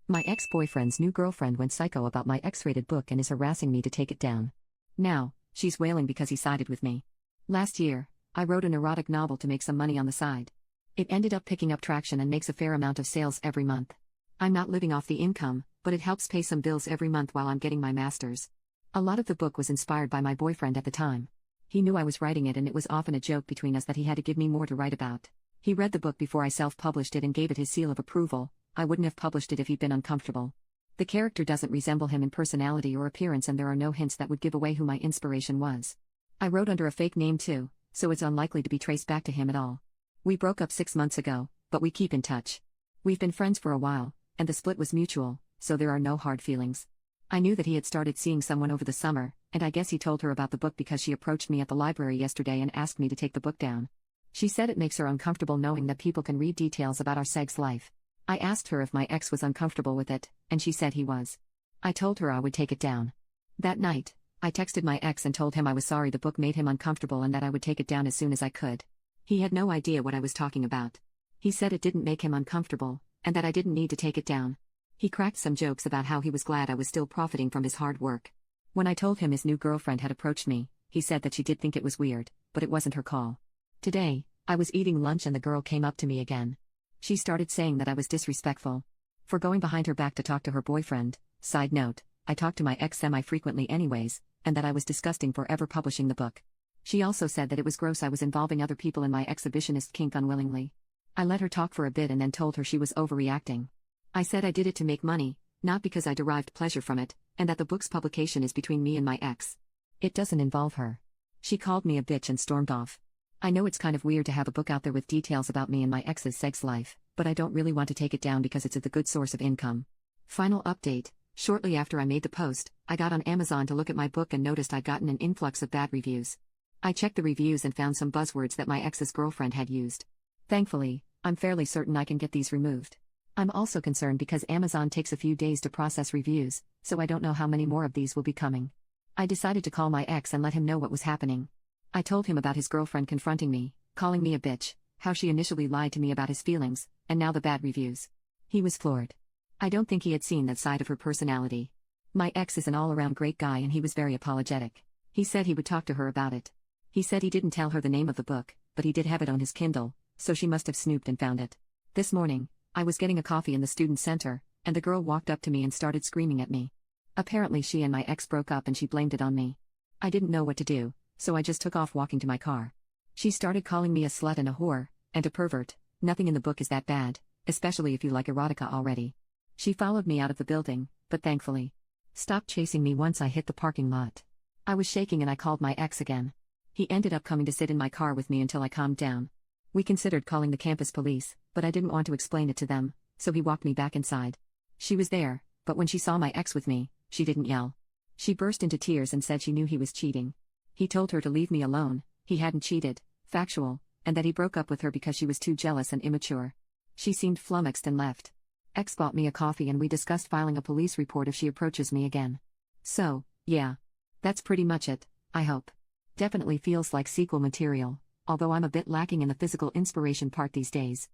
My ex-boyfriend's new girlfriend went psycho about my X-rated book and is harassing me to take it down. Now, she's wailing because he sided with me. Last year, I wrote an erotic novel to make some money on the side. It ended up picking up traction and makes a fair amount of sales every month. I'm not living off the income, but it helps pay some bills every month while I'm getting my master's. A lot of the book was inspired by my boyfriend at the time. He knew I was writing it and it was often a joke between us that he had to give me more to write about. He read the book before I self-published it and gave it his seal of approval. I wouldn't have published it if he'd been uncomfortable. The character doesn't resemble him in personality or appearance and there are no hints that would give away who my inspiration was. I wrote under a fake name too, so it's unlikely to be traced back to him at all. We broke up 6 months ago, but we keep in touch. We've been friends for a while, and the split was mutual, so there are no hard feelings. I knew that he had started seeing someone over the summer, and I guess he told her about the book because she approached me at the library yesterday and asked me to take the book down. She said it makes her uncomfortable knowing that people can read details about our sex life. I asked her if my ex was uncomfortable with it, and she said he was. I told her I would take it down. That night, I texted my ex and told him I was sorry the book made him uncomfortable and that I would take it down as soon as I could. He had no idea what I was talking about. He said it didn't make him uncomfortable, and that I didn't need to take it down. He cracked some jokes about how he was glad I was still profiting from his hard work. When I told him his new girlfriend had approached me, he said that she did think it was weird, but it wasn't her call. Today, I was eating lunch and the girl came up to me again. She started saying that I was disrespectful for going behind her back to talk to her boyfriend. Side note, I talk to my ex semi-frequently anyways, and that I was disgusting for ever publishing the book. She also said that it was gross I was involving other people in my exhibitionist kink unwillingly. I let her talk for a bit and then told her she was overreacting. I said I did it to make money, not because I derived pleasure from it, and that the book's publication is between me and my ex. It doesn't involve her. She called me a bitch and stormed off. I know it's kind of weird to have a book out there with details about me and my ex's sex life, but I don't really want to take it down because it's a good source of income. Final update: shortly after I made the post, I got on Amazon to look at my book and noticed I'd gotten an influx of bad reviews. I checked the reviews and found some buzzwords that my ex's girlfriend had used. Thankfully, I'm fairly certain I can get these removed. I'm also concerned because Amazon takes a few days to process reviews, so I don't know how many more of these will be coming. I decided to call my ex and let him know what was happening. I told him about his girlfriend confronting me, calling me a bitch, how she initially lied to me about his feelings, and now the bad reviews. He was floored. I don't think he had seen that side of her personality. My ex is an all-around great guy and he was very apologetic. He said he would talk to her about it. He said he didn't tell her the name of the book, but he did have it on his Kindle, so she must have snooped and found it. This morning, I was getting a coffee in the student center, and the girl walked up to me and started screaming at me. Apparently she and my ex broke up and she blamed it on me. I didn't know what to do, so I just took off walking to my car. She started calling me a slut and a whore, and a pervert. Nothing in the book is that bad, especially if you like erotica already. She followed me out of the building, but thankfully stopped chasing me once I hit the parking lot. I was shaking and I called my ex again. He ended up coming to sit in my car with me until I calmed down. We considered calling the campus police, but I didn't want to explain it to them, so he walked me back inside. She was there, but when she saw my ex with me, she didn't yell. She burst into tears and said she knew he was cheating. He told her to leave me alone, he hadn't cheated, factual, and that he broke up with her because she was too jealous and immature. She seemed flummoxed and left. Ex bought me a coffee and we discussed filing a police report if she approaches me again. So, yeah. That's pretty much it, I hope. Definitely feels like sequel material, although I'm a bit lacking in the physical inspiration part these days.